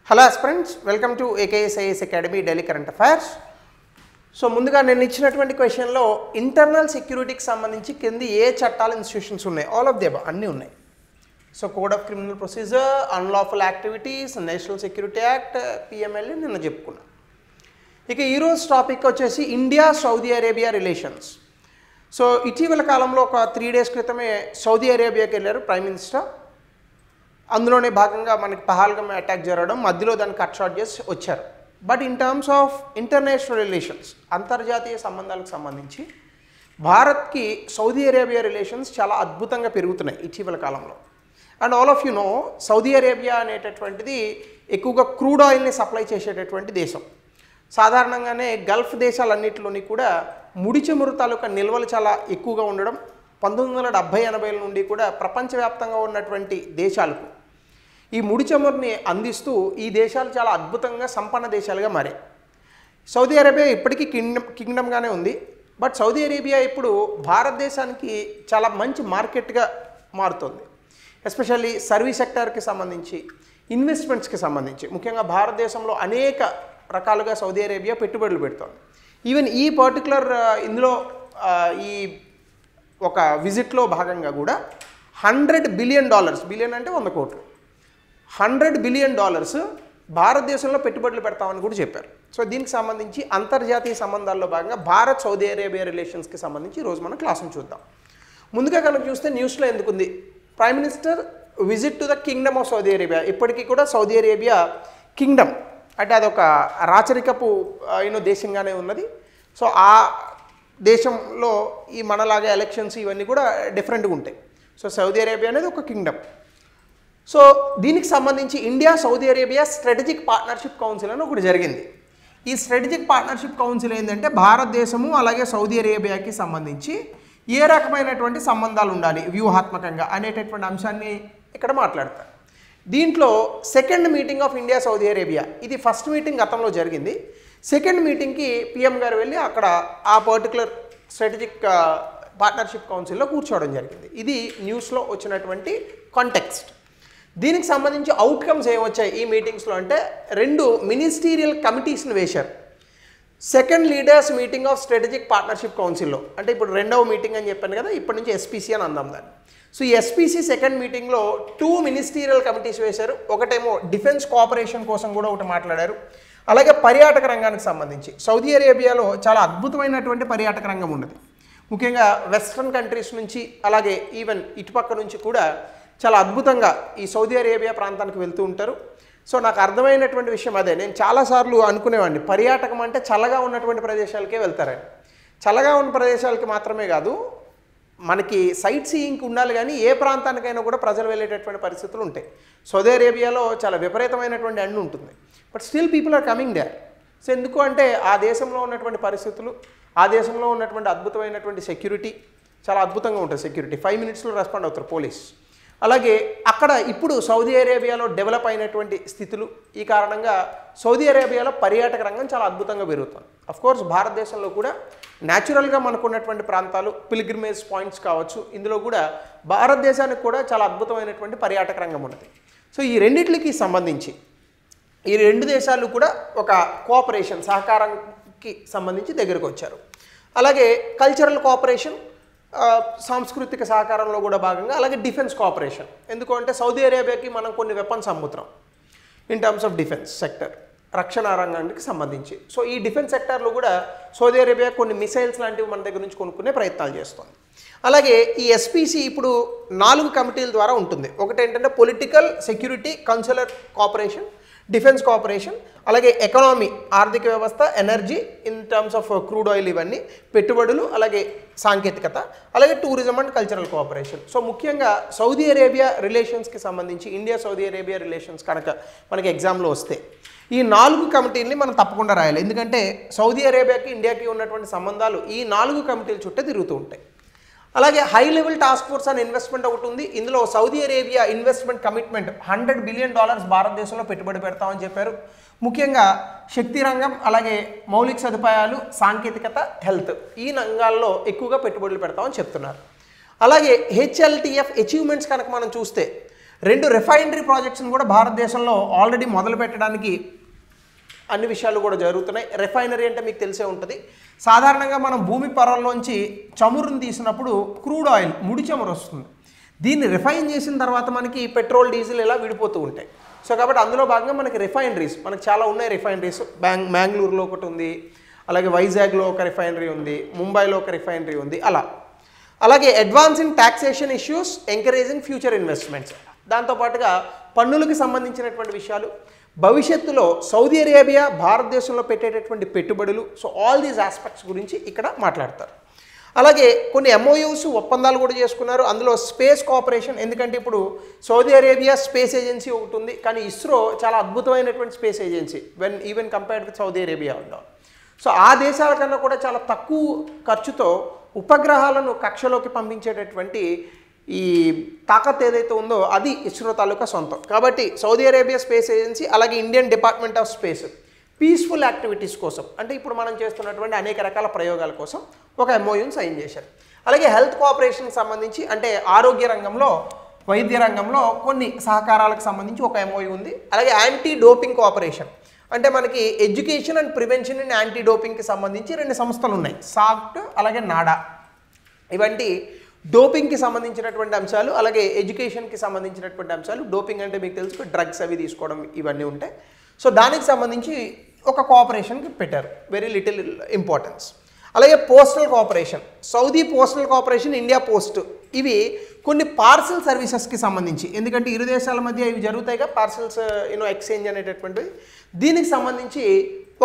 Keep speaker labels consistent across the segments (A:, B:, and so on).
A: Hello friends, welcome to AKSIS academy daily current affairs. So ముందుగా నేను ఇచ్చినటువంటి క్వశ్చన్లో ఇంటర్నల్ సెక్యూరిటీకి సంబంధించి కింది ఏ చట్టాలు ఇన్స్టిట్యూషన్స్ ఉన్నాయి, ఆల్ ఆఫ్ ది అబవ్ అన్నీ ఉన్నాయి. So code of criminal procedure, unlawful activities, national security act, PMLA నిన్న చెప్పుకున్నాం. ఇక ఈరోజు టాపిక్ వచ్చేసి India Saudi Arabia relations. So ఇటీవల కాలంలో ఒక 3 days క్రితమే సౌదీ అరేబియాకి వెళ్ళారు ప్రైమ్ మినిస్టర్. అందులోనే భాగంగా మనకి పహల్గామ్ అటాక్ జరగడం, మధ్యలో దాన్ని కట్ షార్ట్ చేసి వచ్చారు. But in terms of international relations, అంతర్జాతీయ సంబంధాలకు సంబంధించి భారత్కి సౌదీ అరేబియా రిలేషన్స్ చాలా అద్భుతంగా పెరుగుతున్నాయి ఇటీవల కాలంలో. And all of you know, Saudi Arabia అనేటటువంటిది ఎక్కువగా క్రూడ్ ఆయిల్ని సప్లై చేసేటటువంటి దేశం. సాధారణంగానే గల్ఫ్ దేశాలన్నింటిలోని కూడా ముడి చమురు తాలూకా నిల్వలు చాలా ఎక్కువగా ఉండడం, 1970-80 నుండి కూడా ప్రపంచవ్యాప్తంగా ఉన్నటువంటి దేశాలకు ఈ ముడి చమురుని అందిస్తూ ఈ దేశాలు చాలా అద్భుతంగా సంపన్న దేశాలుగా మారాయి. సౌదీ అరేబియా ఇప్పటికీ కింగ్డమ్గానే ఉంది. బట్ సౌదీ అరేబియా ఇప్పుడు భారతదేశానికి చాలా మంచి మార్కెట్గా మారుతుంది. ఎస్పెషల్లీ సర్వీస్ సెక్టార్కి సంబంధించి, ఇన్వెస్ట్మెంట్స్కి సంబంధించి ముఖ్యంగా భారతదేశంలో అనేక రకాలుగా సౌదీ అరేబియా పెట్టుబడులు పెడుతోంది. ఈవెన్ ఈ పర్టికులర్ ఇందులో ఈ ఒక విజిట్లో భాగంగా కూడా $100 బిలియన్, బిలియన్ అంటే 100 కోట్లు, $100 బిలియన్ భారతదేశంలో పెట్టుబడులు పెడతామని కూడా చెప్పారు. సో దీనికి సంబంధించి అంతర్జాతీయ సంబంధాల్లో భాగంగా భారత్ సౌదీ అరేబియా రిలేషన్స్కి సంబంధించి ఈరోజు మనం క్లాసును చూద్దాం. ముందుగా కనుక చూస్తే న్యూస్లో ఎందుకుంది, prime minister visit to the kingdom of Saudi Arabia. ఇప్పటికీ కూడా సౌదీ అరేబియా కింగ్డమ్ అంటే అదొక రాచరికపు దేశంగానే ఉన్నది. సో ఆ దేశంలో ఈ మనలాగా ఎలక్షన్స్ ఇవన్నీ కూడా డిఫరెంట్గా ఉంటాయి. సో సౌదీ అరేబియా అనేది ఒక కింగ్డమ్. సో దీనికి సంబంధించి India Saudi Arabia strategic partnership council అని ఒకటి జరిగింది. ఈ స్ట్రాటజిక్ పార్ట్నర్షిప్ కౌన్సిల్ ఏంటంటే భారతదేశము అలాగే సౌదీ అరేబియాకి సంబంధించి ఏ రకమైనటువంటి సంబంధాలు ఉండాలి వ్యూహాత్మకంగా అనేటటువంటి అంశాన్ని ఇక్కడ మాట్లాడతారు. దీంట్లో second meeting of India Saudi Arabia, ఇది ఫస్ట్ మీటింగ్ గతంలో జరిగింది. సెకండ్ మీటింగ్కి PM గారు వెళ్ళి అక్కడ ఆ పర్టికులర్ స్ట్రాటజిక్ పార్ట్నర్షిప్ కౌన్సిల్లో కూర్చోవడం జరిగింది. ఇది న్యూస్లో వచ్చినటువంటి కాంటెక్స్ట్. దీనికి సంబంధించి అవుట్కమ్స్ ఏమొచ్చాయి ఈ మీటింగ్స్లో అంటే 2 మినిస్టీరియల్ కమిటీస్ని వేశారు. Second leaders meeting of strategic partnership కౌన్సిల్లో, అంటే ఇప్పుడు 2వ మీటింగ్ అని చెప్పాను కదా, ఇప్పటి నుంచి SPC అని అందాం దాన్ని. సో ఈ SPC సెకండ్ మీటింగ్లో 2 మినిస్టీరియల్ కమిటీస్ వేశారు. ఒకటేమో డిఫెన్స్ కోఆపరేషన్ కోసం కూడా ఒకటి మాట్లాడారు. అలాగే పర్యాటక రంగానికి సంబంధించి సౌదీ అరేబియాలో చాలా అద్భుతమైనటువంటి పర్యాటక రంగం ఉన్నది. ముఖ్యంగా వెస్ట్రన్ కంట్రీస్ నుంచి అలాగే ఈవెన్ ఇటుపక్క నుంచి కూడా చాలా అద్భుతంగా ఈ సౌదీ అరేబియా ప్రాంతానికి వెళ్తూ ఉంటారు. సో నాకు అర్థమైనటువంటి విషయం అదే. నేను చాలాసార్లు అనుకునేవాడిని, పర్యాటకం అంటే చల్లగా ఉన్నటువంటి ప్రదేశాలకే వెళ్తారని. చల్లగా ఉన్న ప్రదేశాలకి మాత్రమే కాదు, మనకి సైట్ సీయింగ్కి ఉండాలి, కానీ ఏ ప్రాంతానికైనా కూడా ప్రజలు వెళ్ళేటటువంటి పరిస్థితులు ఉంటాయి. సౌదీ అరేబియాలో చాలా విపరీతమైనటువంటి ఎండ ఉంటుంది. But still people are coming there. So ఎందుకు అంటే ఆ దేశంలో ఉన్నటువంటి పరిస్థితులు, ఆ దేశంలో ఉన్నటువంటి అద్భుతమైనటువంటి సెక్యూరిటీ చాలా అద్భుతంగా ఉంటుంది. సెక్యూరిటీ 5 minutesలో రెస్పాండ్ అవుతారు పోలీస్. అలాగే అక్కడ ఇప్పుడు సౌదీ అరేబియాలో డెవలప్ అయినటువంటి స్థితులు, ఈ కారణంగా సౌదీ అరేబియాలో పర్యాటక రంగం చాలా అద్భుతంగా పెరుగుతుంది. అఫ్కోర్స్ భారతదేశంలో కూడా న్యాచురల్గా మనకున్నటువంటి ప్రాంతాలు, పిల్గ్రిమేజ్ పాయింట్స్ కావచ్చు, ఇందులో కూడా భారతదేశానికి కూడా చాలా అద్భుతమైనటువంటి పర్యాటక రంగం ఉన్నది. సో ఈ రెండిట్లకి సంబంధించి ఈ 2 దేశాలు కూడా ఒక కోఆపరేషన్, సహకారానికి సంబంధించి దగ్గరకు వచ్చారు. అలాగే కల్చరల్ కోఆపరేషన్, సాంస్కృతిక సహకారంలో కూడా భాగంగా, అలాగే డిఫెన్స్ కోఆపరేషన్. ఎందుకంటే సౌదీ అరేబియాకి మనం కొన్ని వెపన్స్ అమ్ముతున్నాం in terms of defence sector, రక్షణ రంగానికి సంబంధించి. సో ఈ డిఫెన్స్ సెక్టార్లో కూడా సౌదీ అరేబియా కొన్ని మిసైల్స్ లాంటివి మన దగ్గర నుంచి కొనుక్కునే ప్రయత్నాలు చేస్తుంది. అలాగే ఈ SPC ఇప్పుడు 4 కమిటీల ద్వారా ఉంటుంది. ఒకటి ఏంటంటే political, security, consular cooperation, defence cooperation, అలాగే ఎకనామీ, ఆర్థిక వ్యవస్థ, energy in terms of crude oil, ఇవన్నీ పెట్టుబడులు, అలాగే సాంకేతికత, అలాగే tourism and cultural cooperation. So ముఖ్యంగా సౌదీ అరేబియా రిలేషన్స్కి సంబంధించి ఇండియా సౌదీ అరేబియా రిలేషన్స్ కనుక మనకి ఎగ్జామ్లో వస్తే ఈ 4 కమిటీలని మనం తప్పకుండా రాయాలి. ఎందుకంటే సౌదీ అరేబియాకి ఇండియాకి ఉన్నటువంటి సంబంధాలు ఈ 4 కమిటీల చుట్టే తిరుగుతూ ఉంటాయి. అలాగే high level task force and investment ఒకటి ఉంది. ఇందులో Saudi Arabia investment commitment $100 billion భారతదేశంలో పెట్టుబడి పెడతామని చెప్పారు. ముఖ్యంగా శక్తి రంగం, అలాగే మౌలిక సదుపాయాలు, సాంకేతికత, హెల్త్, ఈ రంగాల్లో ఎక్కువగా పెట్టుబడులు పెడతామని చెప్తున్నారు. అలాగే HLTF అచీవ్మెంట్స్ కనుక మనం చూస్తే 2 రిఫైనరీ ప్రాజెక్ట్స్ని కూడా భారతదేశంలో ఆల్రెడీ మొదలు పెట్టడానికి అన్ని విషయాలు కూడా జరుగుతున్నాయి. రిఫైనరీ అంటే మీకు తెలిసే ఉంటుంది. సాధారణంగా మనం భూమి పొరల్లోంచి చమురుని తీసినప్పుడు క్రూడ్ ఆయిల్ ముడి చమురు వస్తుంది. దీన్ని రిఫైన్ చేసిన తర్వాత మనకి పెట్రోల్ డీజిల్ ఇలా విడిపోతూ ఉంటాయి. సో కాబట్టి అందులో భాగంగా మనకి రిఫైనరీస్ మనకు చాలా ఉన్నాయి. రిఫైనరీస్ మ్యాంగ్లూరులో ఒకటి ఉంది, అలాగే వైజాగ్లో ఒక రిఫైనరీ ఉంది, ముంబైలో ఒక రిఫైనరీ ఉంది. అలాగే advance in taxation issues encouraging future investments, దాంతోపాటుగా పన్నులకు సంబంధించినటువంటి విషయాలు, భవిష్యత్తులో సౌదీ అరేబియా భారతదేశంలో పెట్టేటటువంటి పెట్టుబడులు. సో ఆల్ దీస్ ఆస్పెక్ట్స్ గురించి ఇక్కడ మాట్లాడతారు. అలాగే కొన్ని MOUs ఒప్పందాలు కూడా చేసుకున్నారు. అందులో స్పేస్ కోఆపరేషన్, ఎందుకంటే ఇప్పుడు సౌదీ అరేబియా స్పేస్ ఏజెన్సీ ఒకటి ఉంది, కానీ ఇస్రో చాలా అద్భుతమైనటువంటి space agency even compared with Saudi Arabia ఉందా. సో ఆ దేశాల కన్నా కూడా చాలా తక్కువ ఖర్చుతో ఉపగ్రహాలను కక్షలోకి పంపించేటటువంటి ఈ తాకత్ ఏదైతే ఉందో అది ఇస్రో తాలూకా సొంతం. కాబట్టి సౌదీ అరేబియా స్పేస్ ఏజెన్సీ, అలాగే Indian department of space peaceful activities కోసం, అంటే ఇప్పుడు మనం చేస్తున్నటువంటి అనేక రకాల ప్రయోగాల కోసం ఒక MOUని సైన్ చేశారు. అలాగే హెల్త్ కోఆపరేషన్కి సంబంధించి, అంటే ఆరోగ్య రంగంలో, వైద్య రంగంలో కొన్ని సహకారాలకు సంబంధించి ఒక MOU ఉంది. అలాగే యాంటీ డోపింగ్ కోఆపరేషన్, అంటే మనకి education and prevention and anti డోపింగ్కి సంబంధించి 2 సంస్థలు ఉన్నాయి, సాక్ట్ అలాగే నాడా. ఇవంటి డోపింగ్కి సంబంధించినటువంటి అంశాలు, అలాగే ఎడ్యుకేషన్కి సంబంధించినటువంటి అంశాలు. డోపింగ్ అంటే మీకు తెలుసు డ్రగ్స్ అవి తీసుకోవడం ఇవన్నీ ఉంటాయి. సో దానికి సంబంధించి ఒక కోఆపరేషన్కి పెట్టారు, వెరీ లిటిల్ ఇంపార్టెన్స్. అలాగే postal cooperation, Saudi postal cooperation, India post, ఇవి కొన్ని పార్సల్ సర్వీసెస్కి సంబంధించి, ఎందుకంటే ఇరు దేశాల మధ్య ఇవి జరుగుతాయిగా పార్సల్స్ ఎక్స్చేంజ్ అనేటటువంటివి, దీనికి సంబంధించి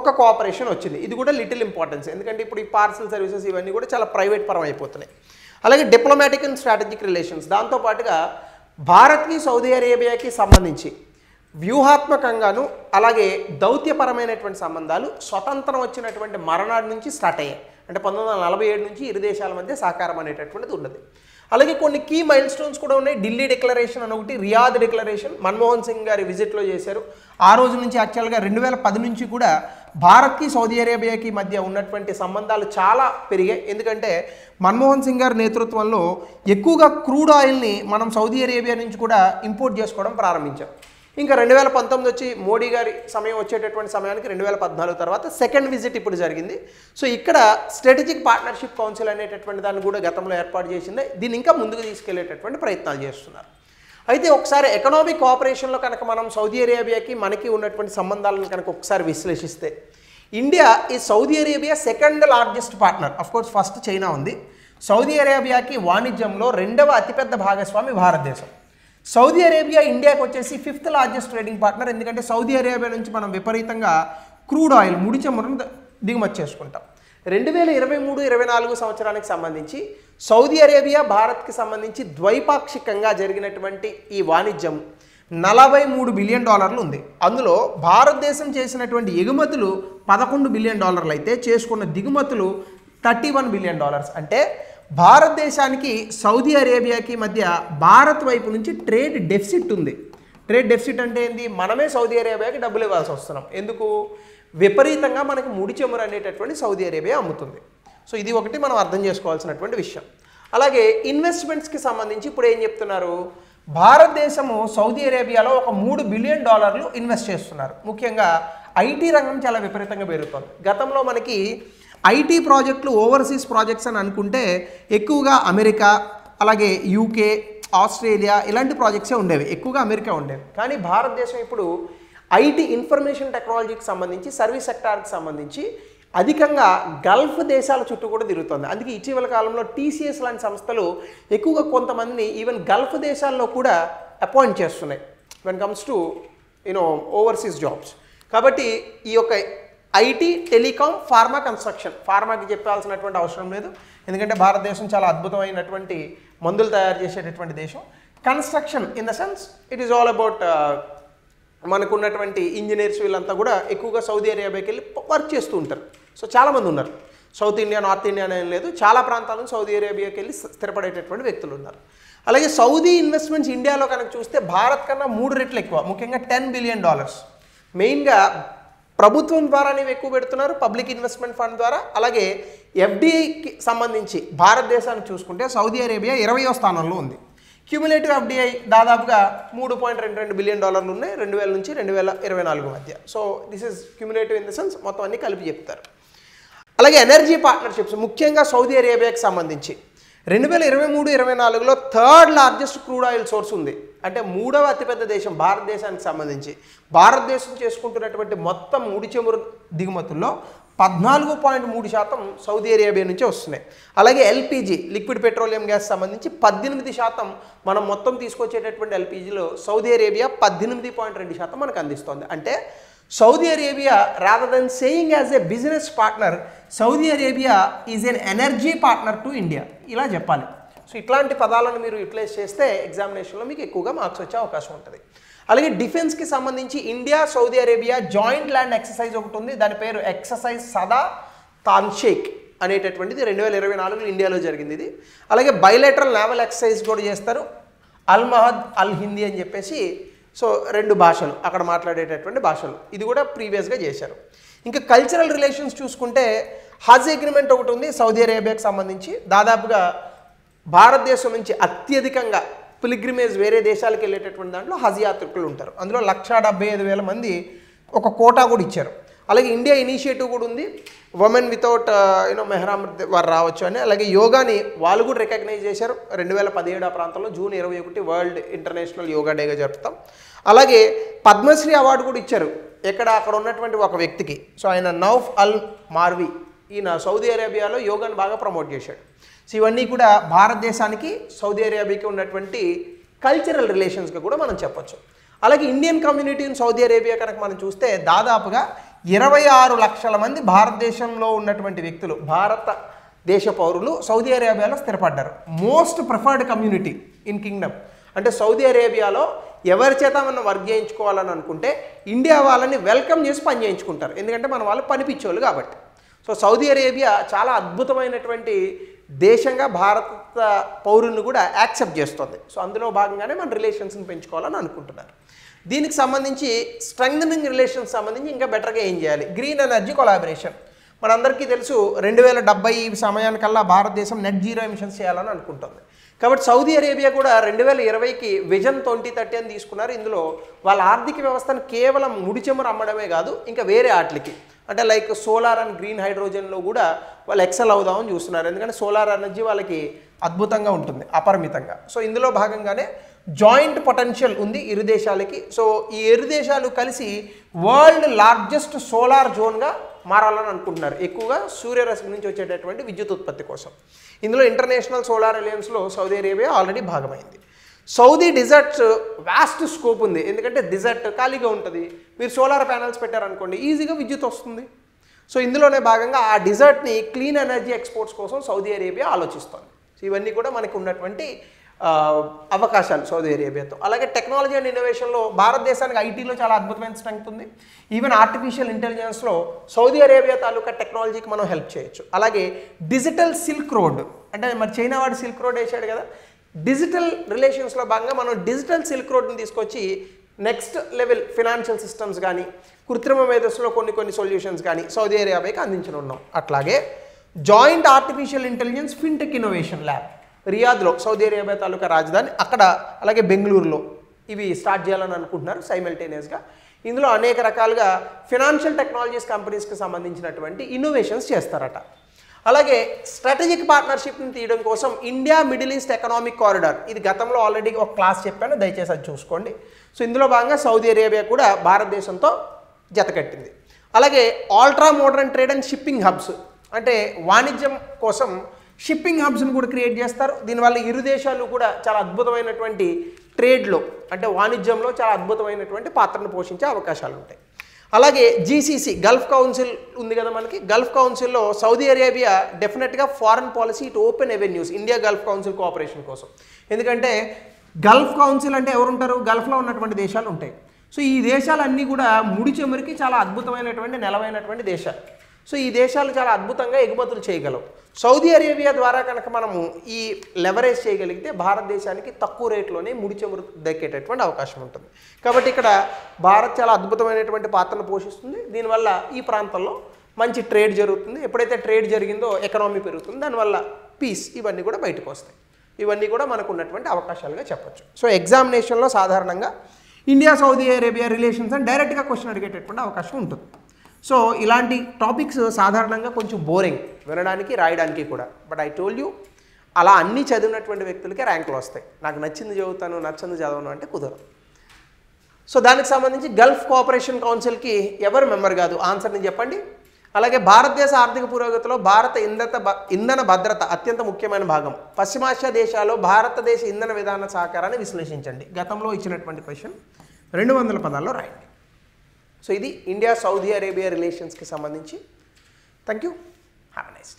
A: ఒక కోఆపరేషన్ వచ్చింది. ఇది కూడా లిటిల్ ఇంపార్టెన్స్, ఎందుకంటే ఇప్పుడు ఈ పార్సల్ సర్వీసెస్ ఇవన్నీ కూడా చాలా ప్రైవేట్ పరం అయిపోతున్నాయి. అలాగే డిప్లొమాటిక్ అండ్ స్ట్రాటజిక్ రిలేషన్స్, దాంతోపాటుగా భారత్కి సౌదీ అరేబియాకి సంబంధించి వ్యూహాత్మకంగాను అలాగే దౌత్యపరమైనటువంటి సంబంధాలు స్వతంత్రం వచ్చినటువంటి మరణాడి నుంచి స్టార్ట్ అయ్యాయి. అంటే 1947 నుంచి ఇరు దేశాల మధ్య సహకారం అనేటటువంటిది ఉన్నది. అలాగే కొన్ని కీ మైల్ స్టోన్స్ కూడా ఉన్నాయి. ఢిల్లీ డిక్లరేషన్ అని ఒకటి, రియాద్ డిక్లరేషన్ మన్మోహన్ సింగ్ గారి విజిట్లో చేశారు. ఆ రోజు నుంచి యాక్చువల్గా 2010 నుంచి కూడా భారత్కి సౌదీ అరేబియాకి మధ్య ఉన్నటువంటి సంబంధాలు చాలా పెరిగాయి. ఎందుకంటే మన్మోహన్ సింగ్ గారి నేతృత్వంలో ఎక్కువగా క్రూడ్ ఆయిల్ని మనం సౌదీ అరేబియా నుంచి కూడా ఇంపోర్ట్ చేసుకోవడం ప్రారంభించాం. ఇంకా 2019 వచ్చి మోడీ గారి సమయం వచ్చేటటువంటి సమయానికి 2014 తర్వాత సెకండ్ విజిట్ ఇప్పుడు జరిగింది. సో ఇక్కడ స్ట్రాటజిక్ పార్ట్నర్షిప్ కౌన్సిల్ అనేటటువంటి దాన్ని కూడా గతంలో ఏర్పాటు చేసింది. దీన్ని ఇంకా ముందుకు తీసుకెళ్లేటటువంటి ప్రయత్నాలు చేస్తున్నారు. అయితే ఒకసారి ఎకనామిక్ కోఆపరేషన్లో కనుక మనం సౌదీ అరేబియాకి మనకి ఉన్నటువంటి సంబంధాలను కనుక ఒకసారి విశ్లేషిస్తే, ఇండియా ఈ Saudi Arabia second largest partner. Of course first China ఉంది. సౌదీ అరేబియాకి వాణిజ్యంలో 2వ అతిపెద్ద భాగస్వామి భారతదేశం. సౌదీ అరేబియా ఇండియాకి వచ్చేసి 5th లార్జెస్ట్ ట్రేడింగ్ పార్ట్నర్. ఎందుకంటే సౌదీ అరేబియా నుంచి మనం విపరీతంగా క్రూడ్ ఆయిల్ ముడి చమురును దిగుమతి చేసుకుంటాం. 2023-24 సంవత్సరానికి సంబంధించి సౌదీ అరేబియా భారత్కి సంబంధించి ద్వైపాక్షికంగా జరిగినటువంటి ఈ వాణిజ్యం $43 బిలియన్ ఉంది. అందులో భారతదేశం చేసినటువంటి ఎగుమతులు $11 బిలియన్ అయితే చేసుకున్న దిగుమతులు $31 బిలియన్. అంటే భారతదేశానికి సౌదీ అరేబియాకి మధ్య భారత్ వైపు నుంచి ట్రేడ్ డెఫిసిట్ ఉంది. ట్రేడ్ డెఫిసిట్ అంటే ఏంటి? మనమే సౌదీ అరేబియాకి డబ్బులు ఇవ్వాల్సి వస్తున్నాం. ఎందుకు? విపరీతంగా మనకి ముడి చమురు అనేటటువంటి సౌదీ అరేబియా అమ్ముతుంది. సో ఇది ఒకటి మనం అర్థం చేసుకోవాల్సినటువంటి విషయం. అలాగే ఇన్వెస్ట్మెంట్స్కి సంబంధించి ఇప్పుడు ఏం చెప్తున్నారు? భారతదేశము సౌదీ అరేబియాలో ఒక $3 బిలియన్ ఇన్వెస్ట్ చేస్తున్నారు. ముఖ్యంగా ఐటీ రంగం చాలా విపరీతంగా పెరుగుతుంది. గతంలో మనకి ఐటీ ప్రాజెక్టులు ఓవర్సీస్ ప్రాజెక్ట్స్ అని అనుకుంటే ఎక్కువగా అమెరికా, అలాగే యూకే, ఆస్ట్రేలియా ఇలాంటి ప్రాజెక్ట్సే ఉండేవి, ఎక్కువగా అమెరికా ఉండేవి. కానీ భారతదేశం ఇప్పుడు ఐటీ ఇన్ఫర్మేషన్ టెక్నాలజీకి సంబంధించి, సర్వీస్ సెక్టార్కి సంబంధించి అధికంగా గల్ఫ్ దేశాల చుట్టూ కూడా తిరుగుతుంది. అందుకే ఇటీవల కాలంలో TCS లాంటి సంస్థలు ఎక్కువగా కొంతమందిని ఈవెన్ గల్ఫ్ దేశాల్లో కూడా అపాయింట్ చేస్తున్నాయి when comes to overseas jobs. కాబట్టి ఈ యొక్క ఐటీ, టెలికాం, ఫార్మా, కన్స్ట్రక్షన్, ఫార్మాకి చెప్పాల్సినటువంటి అవసరం లేదు, ఎందుకంటే భారతదేశం చాలా అద్భుతమైనటువంటి మందులు తయారు చేసేటటువంటి దేశం. Construction in the sense it is all about మనకున్నటువంటి ఇంజనీర్స్ వీళ్ళంతా కూడా ఎక్కువగా సౌదీ అరేబియాకి వెళ్ళి వర్క్ చేస్తూ ఉంటారు. సో చాలామంది ఉన్నారు. సౌత్ ఇండియా, నార్త్ ఇండియా అనేది లేదు, చాలా ప్రాంతాలను సౌదీ అరేబియాకి వెళ్ళి స్థిరపడేటటువంటి వ్యక్తులు ఉన్నారు. అలాగే సౌదీ ఇన్వెస్ట్మెంట్స్ ఇండియాలో కనుక చూస్తే భారత్ కన్నా 3 రెట్లు ఎక్కువ, ముఖ్యంగా $10 బిలియన్. మెయిన్గా ప్రభుత్వం ద్వారానే ఎక్కువ పెడుతున్నారు, పబ్లిక్ ఇన్వెస్ట్మెంట్ ఫండ్ ద్వారా. అలాగే FDIకి సంబంధించి భారతదేశాన్ని చూసుకుంటే సౌదీ అరేబియా 20వ స్థానంలో ఉంది. క్యూములేటివ్ ఎఫ్డిఐ దాదాపుగా $3.22 బిలియన్ ఉన్నాయి 2000 నుంచి 2024 మధ్య. So this is cumulative in the sense మొత్తం అన్ని కలిపి చెప్తారు. అలాగే ఎనర్జీ పార్ట్నర్షిప్స్ ముఖ్యంగా సౌదీ అరేబియాకి సంబంధించి 2023-24లో third largest crude oil source ఉంది. అంటే మూడవ అతిపెద్ద దేశం భారతదేశానికి సంబంధించి. భారతదేశం చేసుకుంటున్నటువంటి మొత్తం ముడి చమురు దిగుమతుల్లో 14.3% సౌదీ అరేబియా నుంచే వస్తున్నాయి. అలాగే ఎల్పిజి లిక్విడ్ పెట్రోలియం గ్యాస్ సంబంధించి 18% మనం మొత్తం తీసుకొచ్చేటటువంటి ఎల్పిజిలో సౌదీ అరేబియా 18.2% మనకు అందిస్తుంది. అంటే Saudi Arabia rather than saying as a business partner, Saudi Arabia is N energy partner to India, ఇలా చెప్పాలి. సో ఇట్లాంటి పదాలను మీరు యూటిలైజ్ చేస్తే ఎగ్జామినేషన్లో మీకు ఎక్కువగా మార్క్స్ వచ్చే అవకాశం ఉంటుంది. అలాగే డిఫెన్స్కి సంబంధించి India Saudi Arabia joint land exercise ఒకటి ఉంది. దాని పేరు ఎక్సర్సైజ్ సదా తాన్షేక్ అనేటటువంటిది 2024లో ఇండియాలో జరిగింది ఇది. అలాగే బైలేటరల్ నావల్ ఎక్సర్సైజ్ కూడా చేస్తారు, అల్ మహద్ అల్ హిందీ అని చెప్పేసి. సో 2 భాషలు అక్కడ మాట్లాడేటటువంటి భాషలు, ఇది కూడా ప్రీవియస్గా చేశారు. ఇంకా కల్చరల్ రిలేషన్స్ చూసుకుంటే హజ్ అగ్రిమెంట్ ఒకటి ఉంది సౌదీ అరేబియాకి సంబంధించి. దాదాపుగా భారతదేశం నుంచి అత్యధికంగా పిలిగ్రిమేజ్ వేరే దేశాలకు వెళ్ళేటటువంటి దాంట్లో హజ్ యాత్రికులు ఉంటారు. అందులో 175,000 మంది ఒక కోటా కూడా ఇచ్చారు. అలాగే ఇండియా ఇనిషియేటివ్ కూడా ఉంది, ఉమెన్ వితౌట్ మెహ్రామ్ వారు రావచ్చు అని. అలాగే యోగాని వాళ్ళు కూడా రికగ్నైజ్ చేశారు 2017 ఆ ప్రాంతంలో జూన్ 21 వరల్డ్ ఇంటర్నేషనల్ యోగా డేగా జరుపుతాం. అలాగే పద్మశ్రీ అవార్డు కూడా ఇచ్చారు అక్కడ ఉన్నటువంటి ఒక వ్యక్తికి. సో ఆయన నౌఫ్ అల్ మార్వి, ఈయన సౌదీ అరేబియాలో యోగాని బాగా ప్రమోట్ చేశాడు. సో ఇవన్నీ కూడా భారతదేశానికి సౌదీ అరేబియాకి ఉన్నటువంటి కల్చరల్ రిలేషన్స్గా కూడా మనం చెప్పొచ్చు. అలాగే Indian community in Saudi Arabia కనుక మనం చూస్తే దాదాపుగా 26 లక్షల మంది భారతదేశంలో ఉన్నటువంటి వ్యక్తులు, భారతదేశ పౌరులు సౌదీ అరేబియాలో స్థిరపడ్డారు. Most preferred community in Kingdom. అంటే సౌదీ అరేబియాలో ఎవరి చేత మనం వర్క్ చేయించుకోవాలని అనుకుంటే ఇండియా వాళ్ళని వెల్కమ్ చేసి పని చేయించుకుంటారు, ఎందుకంటే మన వాళ్ళు పనిపించేవాళ్ళు కాబట్టి. సో సౌదీ అరేబియా చాలా అద్భుతమైనటువంటి దేశంగా భారత పౌరులను కూడా యాక్సెప్ట్ చేస్తుంది. సో అందులో భాగంగానే మన రిలేషన్స్ని పెంచుకోవాలని అనుకుంటున్నారు. దీనికి సంబంధించి స్ట్రెంగ్థనింగ్ రిలేషన్స్ సంబంధించి ఇంకా బెటర్గా ఏం చేయాలి? Green energy collaboration. మనందరికీ తెలుసు 2070 సమయానికల్లా భారతదేశం నెట్ జీరో ఎమిషన్స్ చేయాలని అనుకుంటుంది. కాబట్టి సౌదీ అరేబియా కూడా 2020కి విజన్ 2030 అని తీసుకున్నారు. ఇందులో వాళ్ళ ఆర్థిక వ్యవస్థను కేవలం ముడి చమురు అమ్మడమే కాదు, ఇంకా వేరే ఆటలకి అంటే లైక్ సోలార్ అండ్ గ్రీన్ హైడ్రోజన్లో కూడా వాళ్ళు ఎక్సెల్ అవుదామని చూస్తున్నారు. ఎందుకంటే సోలార్ ఎనర్జీ వాళ్ళకి అద్భుతంగా ఉంటుంది, అపరిమితంగా. సో ఇందులో భాగంగానే జాయింట్ పొటెన్షియల్ ఉంది ఇరు దేశాలకి. సో ఈ ఇరు దేశాలు కలిసి వరల్డ్ లార్జెస్ట్ సోలార్ జోన్గా మారాలని అనుకుంటున్నారు, ఎక్కువగా సూర్యరశ్మి నుంచి వచ్చేటటువంటి విద్యుత్ ఉత్పత్తి కోసం. ఇందులో ఇంటర్నేషనల్ సోలార్ అలయన్స్లో సౌదీ అరేబియా ఆల్రెడీ భాగమైంది. సౌదీ డిజర్ట్స్ వాస్ట్ స్కోప్ ఉంది, ఎందుకంటే డిజర్ట్ ఖాళీగా ఉంటుంది. మీరు సోలార్ ప్యానల్స్ పెట్టారనుకోండి ఈజీగా విద్యుత్ వస్తుంది. సో ఇందులోనే భాగంగా ఆ డిజర్ట్ని క్లీన్ ఎనర్జీ ఎక్స్పోర్ట్స్ కోసం సౌదీ అరేబియా ఆలోచిస్తుంది. సో ఇవన్నీ కూడా మనకు ఉన్నటువంటి అవకాశాలు సౌదీ అరేబియాతో. అలాగే టెక్నాలజీ అండ్ ఇన్నోవేషన్లో భారతదేశానికి ఐటీలో చాలా అద్భుతమైన స్ట్రెంగ్త్ ఉంది. ఈవెన్ ఆర్టిఫిషియల్ ఇంటెలిజెన్స్లో సౌదీ అరేబియా తాలూకా టెక్నాలజీకి మనం హెల్ప్ చేయొచ్చు. అలాగే డిజిటల్ సిల్క్ రోడ్, అంటే మరి చైనా వాడు సిల్క్ రోడ్ వేసాడు కదా, డిజిటల్ రిలేషన్స్లో భాగంగా మనం డిజిటల్ సిల్క్ రోడ్ని తీసుకొచ్చి నెక్స్ట్ లెవెల్ ఫినాన్షియల్ సిస్టమ్స్ కానీ కృత్రిమ మేధస్సులో కొన్ని సొల్యూషన్స్ కానీ సౌదీ అరేబియాకి అందించనున్నాం. అట్లాగే joint artificial intelligence fintech innovation lab రియాద్లో సౌదీ అరేబియా తాలూకా రాజధాని అక్కడ, అలాగే బెంగళూరులో ఇవి స్టార్ట్ చేయాలని అనుకుంటున్నారు సైమల్టేనియస్గా. ఇందులో అనేక రకాలుగా ఫినాన్షియల్ టెక్నాలజీస్ కంపెనీస్కి సంబంధించినటువంటి ఇన్నోవేషన్స్ చేస్తారట. అలాగే స్ట్రాటజిక్ పార్ట్నర్షిప్ని తీయడం కోసం India middle east economic corridor, ఇది గతంలో ఆల్రెడీ ఒక క్లాస్ చెప్పాను, దయచేసి అది చూసుకోండి. సో ఇందులో భాగంగా సౌదీ అరేబియా కూడా భారతదేశంతో జతకట్టింది. అలాగే ultra modern trade and shipping hubs, అంటే వాణిజ్యం కోసం షిప్పింగ్ హబ్స్ని కూడా క్రియేట్ చేస్తారు. దీనివల్ల ఇరు దేశాలు కూడా చాలా అద్భుతమైనటువంటి ట్రేడ్లో అంటే వాణిజ్యంలో చాలా అద్భుతమైనటువంటి పాత్రను పోషించే అవకాశాలు ఉంటాయి. అలాగే జీసీసీ గల్ఫ్ కౌన్సిల్ ఉంది కదా మనకి, గల్ఫ్ కౌన్సిల్లో సౌదీ అరేబియా డెఫినెట్గా foreign policy to open avenues India Gulf council cooperation కోసం. ఎందుకంటే గల్ఫ్ కౌన్సిల్ అంటే ఎవరుంటారు? గల్ఫ్లో ఉన్నటువంటి దేశాలు ఉంటాయి. సో ఈ దేశాలన్నీ కూడా ముడి చమురికి చాలా అద్భుతమైనటువంటి నెలవైనటువంటి దేశాలు. సో ఈ దేశాలు చాలా అద్భుతంగా ఎగుమతులు చేయగలవు. సౌదీ అరేబియా ద్వారా కనుక మనము ఈ లెవరేజ్ చేయగలిగితే భారతదేశానికి తక్కువ రేట్లోనే ముడి చమురు దక్కేటటువంటి అవకాశం ఉంటుంది. కాబట్టి ఇక్కడ భారత్ చాలా అద్భుతమైనటువంటి పాత్రను పోషిస్తుంది. దీనివల్ల ఈ ప్రాంతంలో మంచి ట్రేడ్ జరుగుతుంది. ఎప్పుడైతే ట్రేడ్ జరిగిందో ఎకనామీ పెరుగుతుంది, దానివల్ల పీస్ ఇవన్నీ కూడా బయటకు వస్తాయి. ఇవన్నీ కూడా మనకు ఉన్నటువంటి అవకాశాలుగా చెప్పొచ్చు. సో ఎగ్జామినేషన్లో సాధారణంగా ఇండియా సౌదీ అరేబియా రిలేషన్స్ అని డైరెక్ట్గా క్వశ్చన్ అడిగేటటువంటి అవకాశం ఉంటుంది. సో ఇలాంటి టాపిక్స్ సాధారణంగా కొంచెం బోరింగ్ వినడానికి రాయడానికి కూడా. బట్ ఐ టోల్డ్ యూ అలా అన్నీ చదివినటువంటి వ్యక్తులకే ర్యాంకులు వస్తాయి. నాకు నచ్చింది చదువుతాను నచ్చింది చదవను అంటే కుదరదు. సో దానికి సంబంధించి గల్ఫ్ కోఆపరేషన్ కౌన్సిల్కి ఎవరు మెంబర్ కాదు? ఆన్సర్ని చెప్పండి. అలాగే భారతదేశ ఆర్థిక పురోగతిలో భారత ఇంధన భద్రత అత్యంత ముఖ్యమైన భాగం. పశ్చిమాసియా దేశాల్లో భారతదేశ ఇంధన విధాన సహకారాన్ని విశ్లేషించండి. గతంలో ఇచ్చినటువంటి క్వశ్చన్ 200 పదాల్లో రాయండి. సో ఇది ఇండియా సౌదీ అరేబియా రిలేషన్స్కి సంబంధించి. Thank you. Have a nice day.